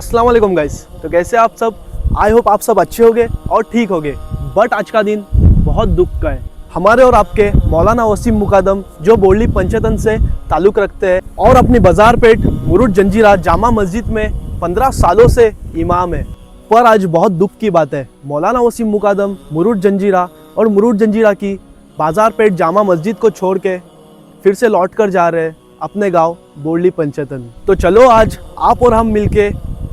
अस्सलाम वालेकुम गाइस। तो कैसे आप सब? आई होप आप सब अच्छे होंगे और ठीक होंगे। बट आज का दिन बहुत दुख का है। हमारे और आपके मौलाना वसीम मुकादम जो बोरली पंचतन से ताल्लुक़ रखते हैं और अपनी बाजार पेट मुरुड जंजीरा जामा मस्जिद में 15 सालों से इमाम है। पर आज बहुत दुख की बात है, मौलाना वसीम मुकादम मुरुड जंजीरा और मुरुड जंजीरा की बाजार पेट जामा मस्जिद को छोड़ के फिर से लौट कर जा रहे हैं अपने गांव बोरली पंचतन। तो चलो आज आप और हम मिलके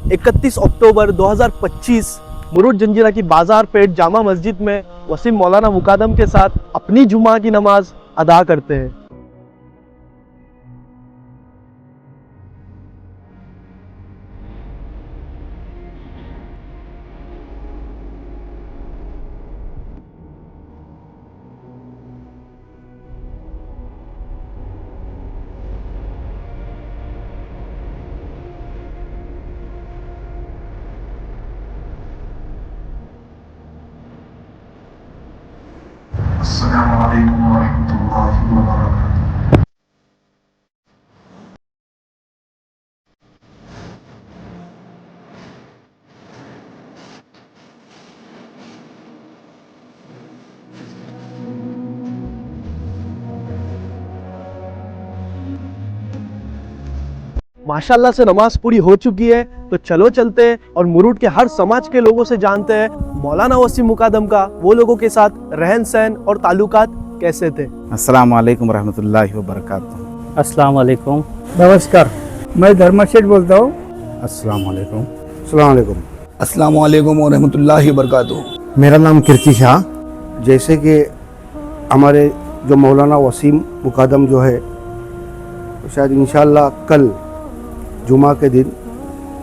31 अक्टूबर 2025 मुरुड जंजीरा की बाजार पेट जामा मस्जिद में वसीम मौलाना मुकादम के साथ अपनी जुमा की नमाज अदा करते हैं। अस्सलामु अलैकुम वरहमतुल्लाहि वबरकातुहू। माशाल्लाह से नमाज पूरी हो चुकी है, तो चलो चलते हैं और मुरुड के हर समाज के लोगों से जानते हैं मौलाना वसीम मुकादम का वो लोगों के साथ रहन सहन और ताल्लुकात कैसे थे। अस्सलाम वालेकुम रहमतुल्लाहि व बरकातुहू। अस्सलाम वालेकुम। नमस्कार, मैं धर्मा शेठ बोलता हूँ। अस्सलाम वालेकुम। अस्सलाम वालेकुम। अस्सलाम वालेकुम व रहमतुल्लाहि व बरकातुहू। मेरा नाम कीर्ति शाह। जैसे कि हमारे जो मौलाना वसीम मुकादम जो है, तो शायद इंशाअल्लाह कल जुमा के दिन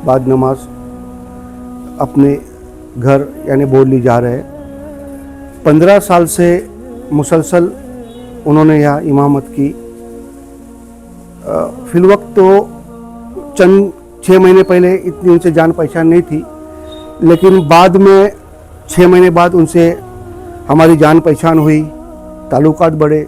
बाद नमाज अपने घर यानी बोरली जा रहे हैं। 15 साल से मुसलसल उन्होंने यहाँ इमामत की। फिलवक्त तो चंद 6 महीने पहले इतनी उनसे जान पहचान नहीं थी, लेकिन बाद में 6 महीने बाद उनसे हमारी जान पहचान हुई, ताल्लुकात बढ़े।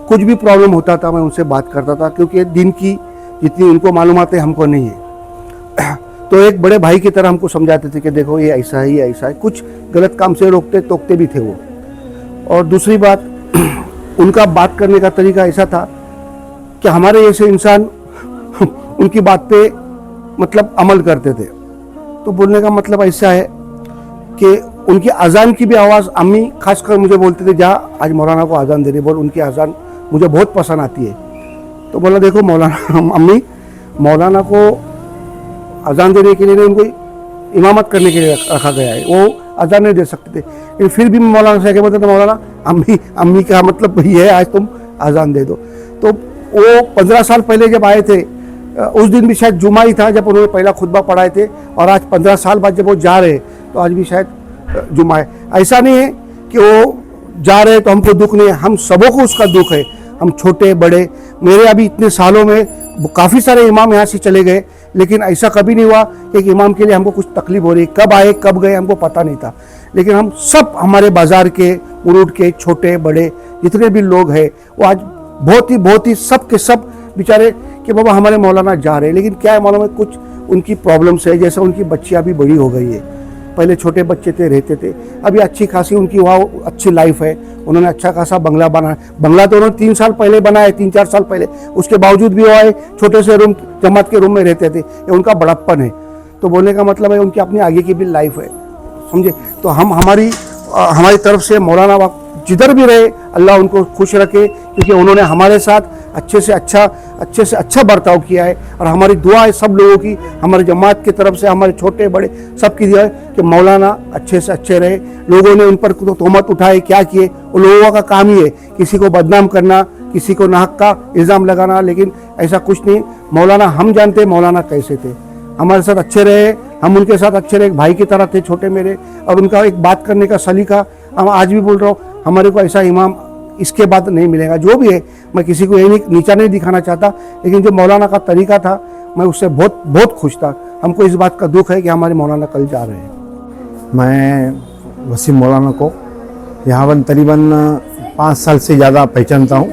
कुछ भी प्रॉब्लम होता था मैं उनसे बात करता था, क्योंकि दिन की जितनी उनको मालूमातें हमको नहीं है। तो एक बड़े भाई की तरह हमको समझाते थे कि देखो ये ऐसा है, ये ऐसा है। कुछ गलत काम से रोकते टोकते भी थे वो। और दूसरी बात, उनका बात करने का तरीका ऐसा था कि हमारे जैसे इंसान उनकी बात पे मतलब अमल करते थे। तो बोलने का मतलब ऐसा है कि उनकी अजान की भी आवाज़ अम्मी खासकर मुझे बोलते थे, जा आज मौलाना को अजान दे रही, बोल उनकी अजान मुझे बहुत पसंद आती है। तो बोला देखो मौलाना, अम्मी मौलाना को अजान देने के लिए नहीं, उनको इमामत करने के लिए रखा गया है, वो अजान नहीं दे सकते थे। लेकिन फिर भी मौलाना से बोलते थे मौलाना अम्मी का मतलब ये है आज तुम अजान दे दो। तो वो 15 साल पहले जब आए थे, उस दिन भी शायद जुमा ही था जब उन्होंने पहला खुतबा पढ़ाए थे, और आज 15 साल बाद जब वो जा रहे तो आज भी शायद जुमा है। ऐसा नहीं है कि वो जा रहे तो हमको दुख नहीं है, हम सबों को उसका दुख है। हम छोटे बड़े, मेरे अभी इतने सालों में काफ़ी सारे इमाम यहाँ से चले गए, लेकिन ऐसा कभी नहीं हुआ कि एक इमाम के लिए हमको कुछ तकलीफ हो रही। कब आए कब गए हमको पता नहीं था, लेकिन हम सब हमारे बाज़ार के मुरुड के छोटे बड़े जितने भी लोग हैं, वो आज बहुत ही सब के सब बेचारे कि बाबा हमारे मौलाना जा रहे हैं। लेकिन क्या है मालूम है, कुछ उनकी प्रॉब्लम्स है। जैसे उनकी बच्चियाँ भी बड़ी हो गई है, पहले छोटे बच्चे थे रहते थे, अभी अच्छी खासी उनकी वहाँ अच्छी लाइफ है। उन्होंने अच्छा खासा बंगला बनाया। बंगला तो उन्होंने 3 साल पहले बनाया, 3-4 साल पहले। उसके बावजूद भी वो आए छोटे से रूम, जमात के रूम में रहते थे। ये उनका बड़प्पन है। तो बोलने का मतलब है उनकी अपनी आगे की भी लाइफ है, समझे। तो हम हमारी तरफ से मौलाना जिधर भी रहे अल्लाह उनको खुश रखे, क्योंकि उन्होंने हमारे साथ अच्छे से अच्छा बर्ताव किया है। और हमारी दुआ है सब लोगों की, हमारे जमात की तरफ से, हमारे छोटे बड़े सबकी दुआ है कि मौलाना अच्छे से अच्छे रहे। लोगों ने उन पर तोहमत उठाए, क्या किए, वो लोगों का काम ही है किसी को बदनाम करना, किसी को नाहक का इल्ज़ाम लगाना, लेकिन ऐसा कुछ नहीं। मौलाना हम जानते मौलाना कैसे थे, हमारे साथ अच्छे रहे, हम उनके साथ अच्छे रहे, एक भाई की तरह थे छोटे मेरे। और उनका एक बात करने का सलीका, हम आज भी बोल रहा हूँ, हमारे को ऐसा इमाम इसके बाद नहीं मिलेगा। जो भी है, मैं किसी को ये नीचा नहीं दिखाना चाहता, लेकिन जो मौलाना का तरीका था मैं उससे बहुत खुश था। हमको इस बात का दुख है कि हमारे मौलाना कल जा रहे हैं। मैं वसीम मौलाना को यहाँ तकरीबन 5 साल से ज़्यादा पहचानता हूँ।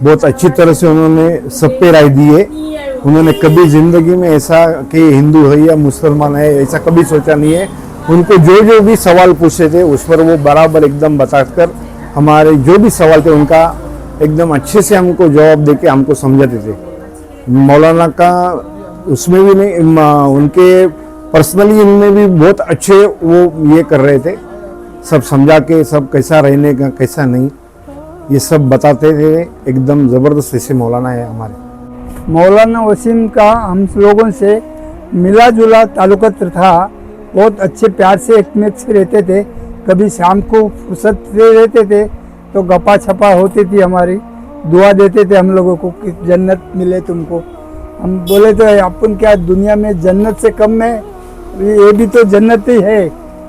बहुत अच्छी तरह से उन्होंने सब पे राय दी है उन्होंने कभी ज़िंदगी में ऐसा कि हिंदू है या मुसलमान है ऐसा कभी सोचा नहीं है। उनको जो जो भी सवाल पूछे थे उस पर वो बराबर एकदम बताकर हमारे जो भी सवाल थे उनका एकदम अच्छे से हमको जवाब देके हमको समझाते थे। मौलाना का उसमें भी नहीं, उनके पर्सनली इनमें भी बहुत अच्छे वो ये कर रहे थे, सब समझा के सब कैसा रहने का कैसा नहीं ये सब बताते थे। एकदम ज़बरदस्त ऐसे मौलाना है हमारे। मौलाना वसीम का हम लोगों से मिला जुला ताल्लुक़ था। बहुत अच्छे प्यार से एक में से रहते थे। कभी शाम को फुर्सत से रहते थे तो गपा छपा होती थी हमारी, दुआ देते थे हम लोगों को कि जन्नत मिले तुमको। हम बोले तो अपन क्या दुनिया में जन्नत से कम है, ये भी तो जन्नत ही है।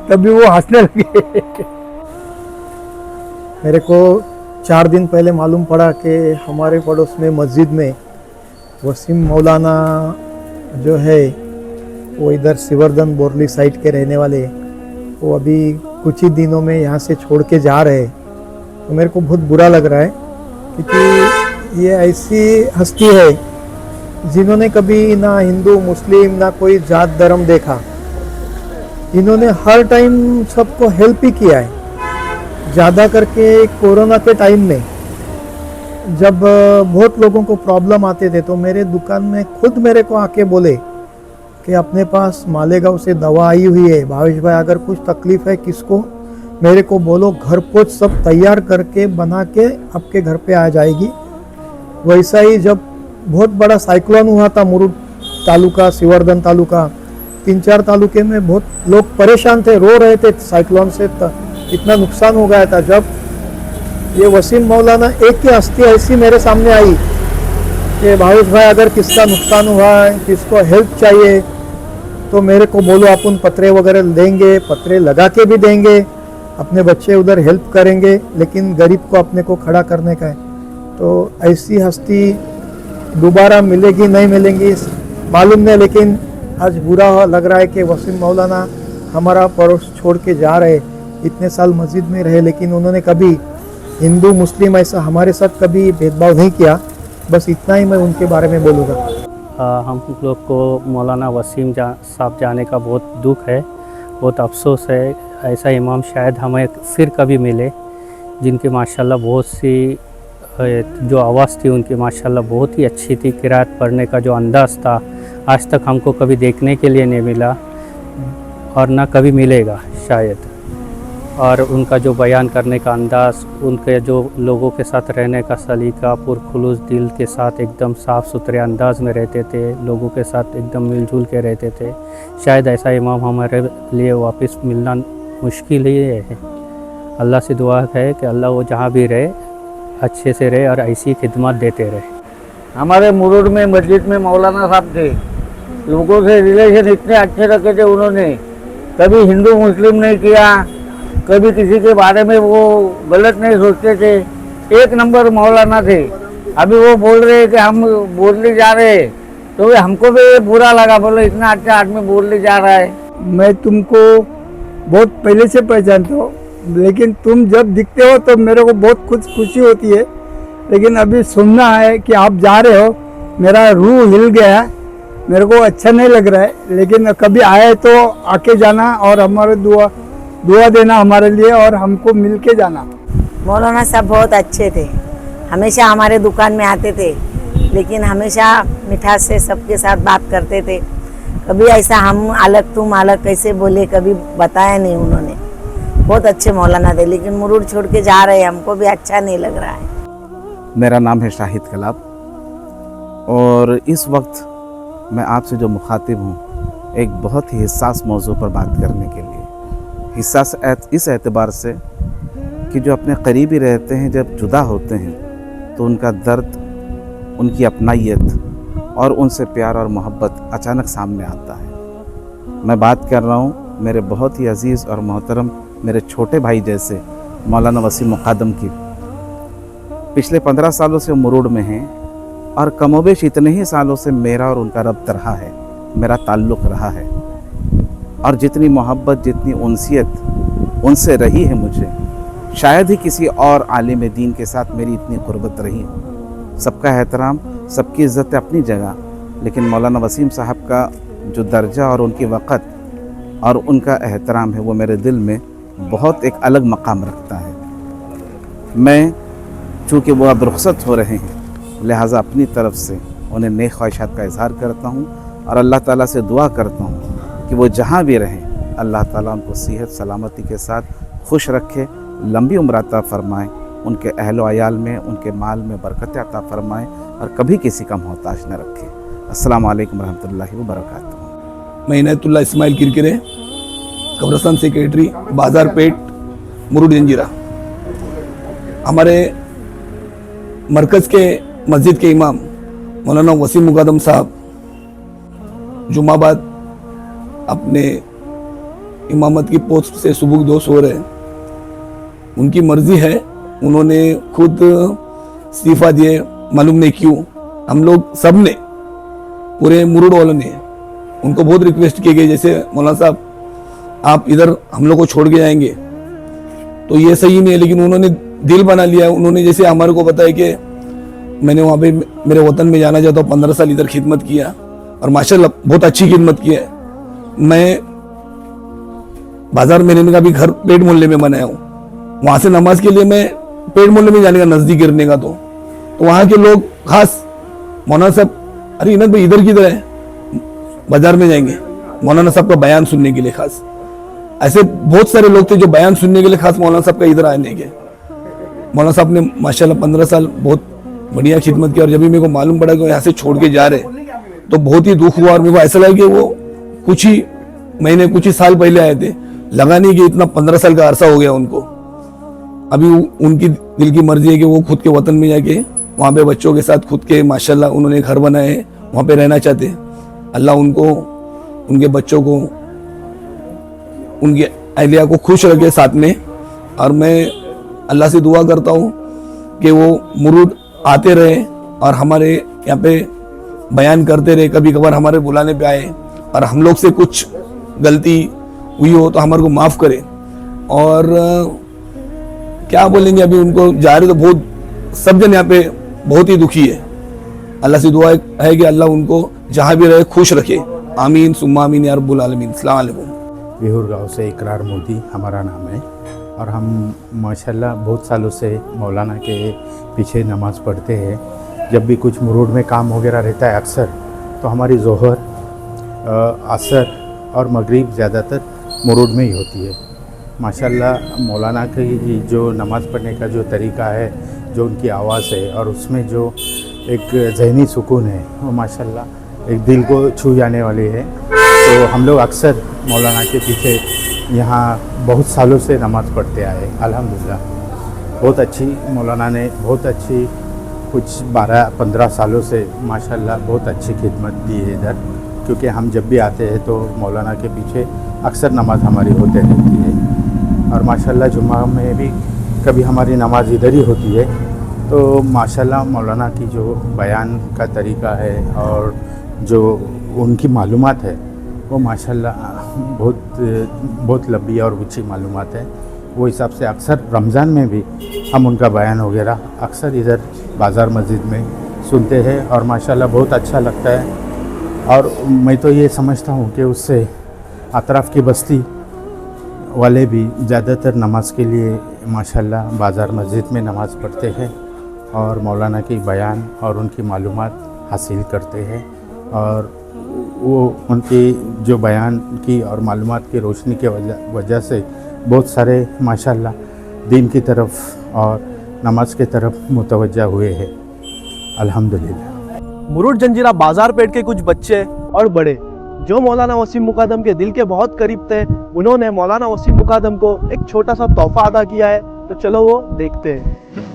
तभी वो हंसने लगे। मेरे को 4 दिन पहले मालूम पड़ा कि हमारे पड़ोस में मस्जिद में वसीम मौलाना जो है वो इधर सिवर्धन बोरली साइड के रहने वाले, वो अभी कुछ ही दिनों में यहाँ से छोड़ के जा रहे हैं। तो मेरे को बहुत बुरा लग रहा है क्योंकि ये ऐसी हस्ती है जिन्होंने कभी ना हिंदू मुस्लिम ना कोई जात धर्म देखा। इन्होंने हर टाइम सबको हेल्प ही किया है। ज़्यादा करके कोरोना के टाइम में जब बहुत लोगों को प्रॉब्लम आते थे तो मेरे दुकान में खुद मेरे को आके बोले कि अपने पास मालेगांव से दवा आई हुई है भावेश भाई, अगर कुछ तकलीफ़ है किसको मेरे को बोलो, घर पोच सब तैयार करके बना के आपके घर पे आ जाएगी। वैसा ही जब बहुत बड़ा साइक्लोन हुआ था मुरुड तालुका सिवर्धन तालुका 3-4 तालुके में बहुत लोग परेशान थे, रो रहे थे साइक्लोन से, इतना नुकसान हो गया था। जब ये वसीम मौलाना एक ही हस्ती ऐसी मेरे सामने आई कि भावेश भाई अगर किसका नुकसान हुआ है, किसको हेल्प चाहिए तो मेरे को बोलो, अपन पत्रे वगैरह देंगे, पत्रे लगा के भी देंगे, अपने बच्चे उधर हेल्प करेंगे, लेकिन गरीब को अपने को खड़ा करने का है। तो ऐसी हस्ती दोबारा मिलेगी नहीं मिलेंगी मालूम नहीं, लेकिन आज बुरा लग रहा है कि वसीम मौलाना हमारा पड़ोस छोड़ के जा रहे। इतने साल मस्जिद में रहे लेकिन उन्होंने कभी हिंदू मुस्लिम ऐसा हमारे साथ कभी भेदभाव नहीं किया। बस इतना ही मैं उनके बारे में बोलूँगा। हम लोग को मौलाना वसीम साहब जाने का बहुत दुख है, बहुत अफसोस है। ऐसा इमाम शायद हमें फिर कभी मिले जिनकी माशाल्लाह बहुत सी जो आवाज़ थी उनकी माशाल्लाह बहुत ही अच्छी थी। किरात पढ़ने का जो अंदाज़ था आज तक हमको कभी देखने के लिए नहीं मिला और ना कभी मिलेगा शायद। और उनका जो बयान करने का अंदाज़, उनके जो लोगों के साथ रहने का सलीका, पुरखुलूस दिल के साथ एकदम साफ़ सुथरे अंदाज में रहते थे, लोगों के साथ एकदम मिलजुल के रहते थे। शायद ऐसा इमाम हमारे लिए वापस मिलना मुश्किल ही है। अल्लाह से दुआ है कि अल्लाह वो जहाँ भी रहे अच्छे से रहे और ऐसी खिदमत देते रहे। हमारे मुरुड में मस्जिद में मौलाना साहब थे, लोगों से रिलेशन इतने अच्छे रखे थे। उन्होंने कभी हिंदू मुस्लिम नहीं किया, कभी किसी के बारे में वो गलत नहीं सोचते थे। एक नंबर मौलाना थे। अभी वो बोल रहे हैं कि हम बोरली जा रहे हैं, तो हमको भी बुरा लगा, बोलो इतना अच्छा आदमी बोरली जा रहा है। मैं तुमको बहुत पहले से पहचानता हूँ, लेकिन तुम जब दिखते हो तो मेरे को बहुत खुशी होती है। लेकिन अभी सुनना है कि आप जा रहे हो, मेरा रूह हिल गया, मेरे को अच्छा नहीं लग रहा है। लेकिन कभी आए तो आके जाना और हमारे दुआ देना हमारे लिए और हमको मिल के जाना। मौलाना साहब बहुत अच्छे थे, हमेशा हमारे दुकान में आते थे, लेकिन हमेशा मिठास से सबके साथ बात करते थे। कभी ऐसा हम अलग तुम अलग कैसे बोले कभी बताया नहीं उन्होंने। बहुत अच्छे मौलाना थे, लेकिन मुरुड छोड़ के जा रहे हैं, हमको भी अच्छा नहीं लग रहा है। मेरा नाम है शाहिद कलाब और इस वक्त मैं आपसे जो मुखातिब हूँ एक बहुत ही हिस्सास मौजू पर बात करने के लिए। हिस्सास इस एतबार से कि जो अपने करीबी रहते हैं जब जुदा होते हैं तो उनका दर्द, उनकी अपनाइयत और उनसे प्यार और मोहब्बत अचानक सामने आता है। मैं बात कर रहा हूँ मेरे बहुत ही अजीज़ और मोहतरम मेरे छोटे भाई जैसे मौलाना वसीम मुकादम की। पिछले 15 सालों से मुरुड में हैं और कमोबेश इतने ही सालों से मेरा और उनका रब्त रहा है, मेरा ताल्लुक़ रहा है। और जितनी मोहब्बत, जितनी उनसियत उनसे रही है मुझे, शायद ही किसी और आलिम दीन के साथ मेरी इतनी क़ुर्बत रही हो। सबका एहतराम, सबकी इज़्ज़त अपनी जगह, लेकिन मौलाना वसीम साहब का जो दर्जा और उनकी वक़्त और उनका एहतराम है वो मेरे दिल में बहुत एक अलग मकाम रखता है। मैं चूँकि वो अब रुखसत हो रहे हैं, लिहाजा अपनी तरफ से उन्हें नेक ख्वाहिशात का इजहार करता हूँ और अल्लाह ताला से दुआ करता हूँ कि वो जहाँ भी रहें अल्लाह ताला उनको सेहत सलामती के साथ खुश रखे, लंबी उम्र अता फ़रमाए, उनके अहल व अयाल में, उनके माल में बरकत अता फ़रमाए और कभी किसी का मोहताज न रखे। अस्सलामु अलैकुम रहमतुल्लाहि व बरकातुहू। मैं इनायतुल्लाह इस्माइल किरकिरे, कब्रस्तान सेक्रेटरी, बाजार पेट, मुरुड जंजीरा। हमारे मरकज़ के मस्जिद के इमाम मौलाना वसीम मुकादम साहब जुम्मा बाद अपने इमामत की पोस्ट से सुबुकदोश हो रहे हैं। उनकी मर्ज़ी है, उन्होंने खुद इस्तीफ़ा दिए, मालूम नहीं क्यों। हम लोग सब ने, पूरे मुरुड वालों ने उनको बहुत रिक्वेस्ट किए गए, जैसे मौलाना साहब आप इधर हम लोग को छोड़ के जाएंगे तो ये सही नहीं है, लेकिन उन्होंने दिल बना लिया। उन्होंने जैसे हमारे को बताया कि मैंने वहाँ पे मेरे वतन में जाना चाहता हूँ, 15 साल इधर खिदमत किया और माशाल्लाह बहुत अच्छी खिदमत की है। मैं बाजार में रहने का भी घर पेट मोहल्ले में बनाया हूँ, वहाँ से नमाज के लिए मैं पेट मोहल्ले में जाने का, नज़दीक गिरने का, तो वहाँ के लोग खास मौलाना साहब, अरे इनत भाई इधर किधर है, बाजार में जाएंगे मौलाना साहब का बयान सुनने के लिए। खास ऐसे बहुत सारे लोग थे जो बयान सुनने के लिए खास मौलाना साहब का इधर आने के। मौलाना साहब ने माशाल्लाह 15 साल बहुत बढ़िया खिदमत की और जब भी मेरे को मालूम पड़ा कि वो यहाँ से छोड़ के जा रहे तो बहुत ही दुख हुआ और मेरे को ऐसा लगा कि वो कुछ ही महीने, कुछ ही साल पहले आए थे, लगा नहीं कि इतना 15 साल का अरसा हो गया उनको। अभी उनकी दिल की मर्जी है कि वो खुद के वतन में जाके वहाँ पे बच्चों के साथ खुद के माशाल्लाह उन्होंने घर बनाए, वहाँ पे रहना चाहते। अल्लाह उनको, उनके बच्चों को, उनकी अहलिया को खुश रखे साथ में। और मैं अल्लाह से दुआ करता हूँ कि वो मुरुड आते रहे और हमारे यहाँ पे बयान करते रहे, कभी कभार हमारे बुलाने पे आए और हम लोग से कुछ गलती हुई हो तो हमारे को माफ़ करे। और क्या बोलेंगे, अभी उनको जा रहे तो बहुत सब जन यहाँ पे बहुत ही दुखी है। अल्लाह से दुआ है कि अल्लाह उनको जहाँ भी रहे खुश रखे। आमीन सुम्मा आमीन या रब्बुल आलमीन। अस्सलाम वालेकुम। बिहुर गाँव से इकरार मोदी हमारा नाम है और हम माशाल्लाह बहुत सालों से मौलाना के पीछे नमाज़ पढ़ते हैं। जब भी कुछ मुरुड में काम वगैरह रहता है अक्सर, तो हमारी ज़ोहर, असर और मगरिब ज़्यादातर मुरुड में ही होती है। माशाल्लाह मौलाना की जो नमाज़ पढ़ने का जो तरीक़ा है, जो उनकी आवाज़ है और उसमें जो एक ज़हनी सुकून है, वो माशाल्लाह एक दिल को छू जाने वाली है। तो हम लोग अक्सर मौलाना के पीछे यहाँ बहुत सालों से नमाज़ पढ़ते आए। अल्हम्दुलिल्लाह बहुत अच्छी, मौलाना ने बहुत अच्छी कुछ 12-15 सालों से माशाल्लाह बहुत अच्छी खिदमत दी है इधर, क्योंकि हम जब भी आते हैं तो मौलाना के पीछे अक्सर नमाज़ हमारी होते रहती है। और माशाल्लाह जुम्मा में भी कभी हमारी नमाज़ इधर ही होती है। तो माशाल्लाह मौलाना की जो बयान का तरीक़ा है और जो उनकी मालूमात है वो माशाल्लाह बहुत लंबी और ऊँची मालूमात है। वो हिसाब से अक्सर रमज़ान में भी हम उनका बयान वगैरह अक्सर इधर बाज़ार मस्जिद में सुनते हैं और माशाल्लाह बहुत अच्छा लगता है। और मैं तो ये समझता हूँ कि उससे अतराफ़ की बस्ती वाले भी ज़्यादातर नमाज के लिए माशाल्लाह बाज़ार मस्जिद में नमाज़ पढ़ते हैं और मौलाना की बयान और उनकी मालूमात हासिल करते हैं। और वो उनकी जो बयान की और मालूमात की रोशनी के वजह से बहुत सारे माशाल्लाह दीन की तरफ और नमाज की तरफ मुतवज्जा हुए हैं। अल्हम्दुलिल्लाह। मुरुड जंजीरा बाजार पेट के कुछ बच्चे और बड़े जो मौलाना वसीम मुकादम के दिल के बहुत करीब थे, उन्होंने मौलाना वसीम मुकादम को एक छोटा सा तोहफा अदा किया है। तो चलो वो देखते हैं।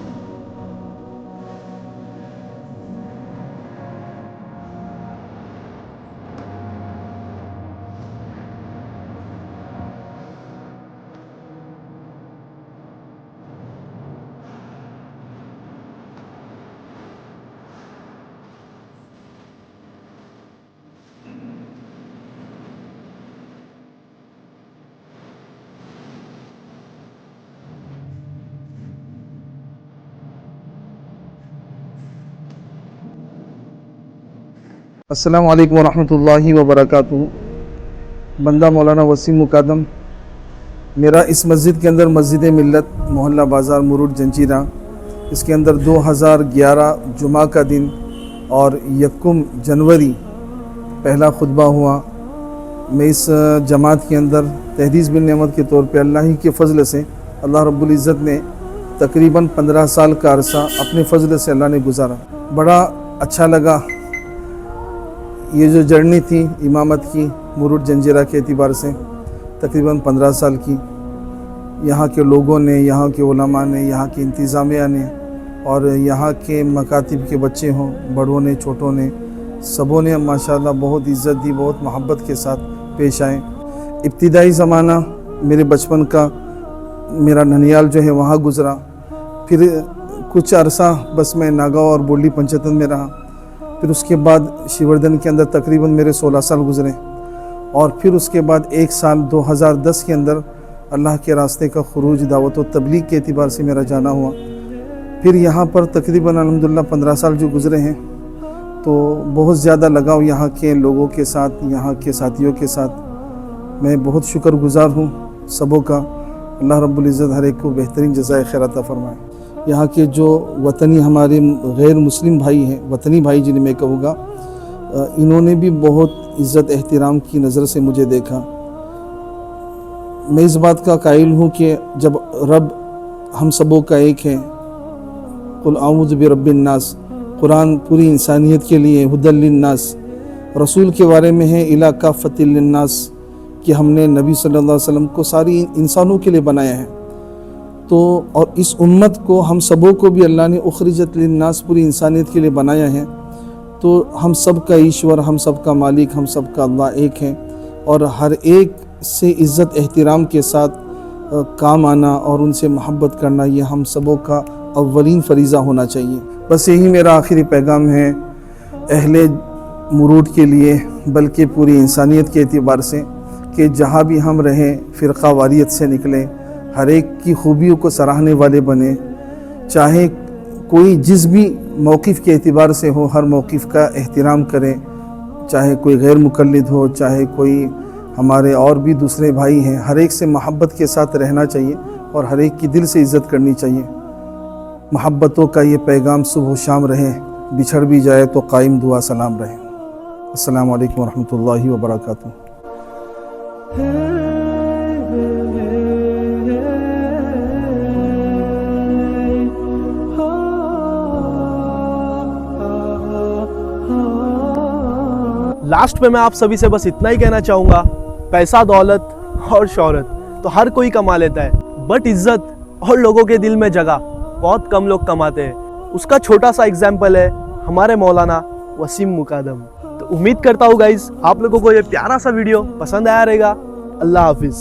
अस्सलाम वालेकुम वरहमतुल्लाहि वबरकातुहू। बंदा मौलाना वसीम मुकादम। मेरा इस मस्जिद के अंदर मस्जिद मिल्लत मोहल्ला बाज़ार मुरुड जंजीरा, इसके अंदर 2011 जुमा का दिन और 1 जनवरी पहला खुतबा हुआ। मैं इस जमात के अंदर तहदीस बिन नेमत के तौर पे अल्लाह ही के फ़ज़ल से अल्लाह रब्बुल इज़्ज़त ने तकरीबन 15 साल का अरसा अपने फ़ज़ल से अल्लाह ने गुजारा। बड़ा अच्छा लगा। ये जो जर्नी थी इमामत की मुरुड जंजीरा के एतबार से तकरीबन 15 साल की, यहाँ के लोगों ने, यहाँ के उलमा ने, यहाँ के इंतज़ामिया ने और यहाँ के मकातिब के बच्चे हों, बड़ों ने, छोटों ने, सबों ने माशाल्लाह बहुत इज़्ज़त दी, बहुत मोहब्बत के साथ पेश आए। इब्तिदाई ज़माना मेरे बचपन का मेरा ननियाल जो है वहाँ गुज़रा। फिर कुछ अरसा बस मैं नागांव और बोली पंचतन में रहा। फिर उसके बाद शिवर्धन के अंदर तकरीबन मेरे 16 साल गुज़रे और फिर उसके बाद 1 साल 2010 के अंदर अल्लाह के रास्ते का खुरूज दावत व तबलीग के एतबार से मेरा जाना हुआ। फिर यहाँ पर तकरीबन अल्हम्दुलिल्लाह 15 साल जो गुज़रे हैं तो बहुत ज़्यादा लगाव यहाँ के लोगों के साथ, यहाँ के साथियों के साथ। मैं बहुत शुक्रगुज़ार हूँ सबों का। अल्लाह रब्बुल इज़्ज़त हर एक को बेहतरीन जज़ाए खैर अता फरमाए। यहाँ के जो वतनी हमारे गैर मुस्लिम भाई हैं, वतनी भाई जिन्हें मैं कहूँगा, इन्होंने भी बहुत इज़्ज़त एहतिराम की नज़र से मुझे देखा। मैं इस बात का कायल हूँ कि जब रब हम सबों का एक है, कुल आऊज़ु बिरब्बिन नास, कुरान पूरी इंसानियत के लिए हुदल लिन्नास, रसूल के बारे में है इला काफ़तिल लिन्नास कि हमने नबी सल्लल्लाहु अलैहि वसल्लम को सारी इंसानों के लिए बनाया है। तो और इस उम्मत को हम सबों को भी अल्लाह ने उखरिजत लिन्नास पूरी इंसानियत के लिए बनाया है। तो हम सब का ईश्वर, हम सब का मालिक, हम सब का अल्लाह एक है और हर एक से इज़्ज़त एहतिराम के साथ काम आना और उनसे मोहब्बत करना ये हम सबों का अव्वलीन फरीज़ा होना चाहिए। बस यही मेरा आखिरी पैगाम है अहले मुरूड के लिए, बल्कि पूरी इंसानियत के एतबार से, कि जहाँ भी हम रहें फ़िरक़ा वारियत से निकलें, हर एक की खूबियों को सराहने वाले बने। चाहे कोई जिस भी मौक़िफ़ के एतबार से हो, हर मौक़िफ़ का एहतिराम करें। चाहे कोई गैर मुक़ल्लिद हो, चाहे कोई हमारे और भी दूसरे भाई हैं, हर एक से मोहब्बत के साथ रहना चाहिए और हर एक की दिल से इज़्ज़त करनी चाहिए। मोहब्बतों का ये पैगाम सुबह शाम रहे, बिछड़ भी जाए तो कायम दुआ सलाम रहे। अस्सलामु अलैकुम वरहमतुल्लाहि वबरकातुहू। लास्ट में मैं आप सभी से बस इतना ही कहना चाहूँगा, पैसा, दौलत और शोहरत तो हर कोई कमा लेता है, बट इज़्ज़त और लोगों के दिल में जगह बहुत कम लोग कमाते हैं। उसका छोटा सा एग्जाम्पल है हमारे मौलाना वसीम मुकादम। तो उम्मीद करता हूँ गाइस आप लोगों को ये प्यारा सा वीडियो पसंद आया रहेगा। अल्लाह हाफिज़।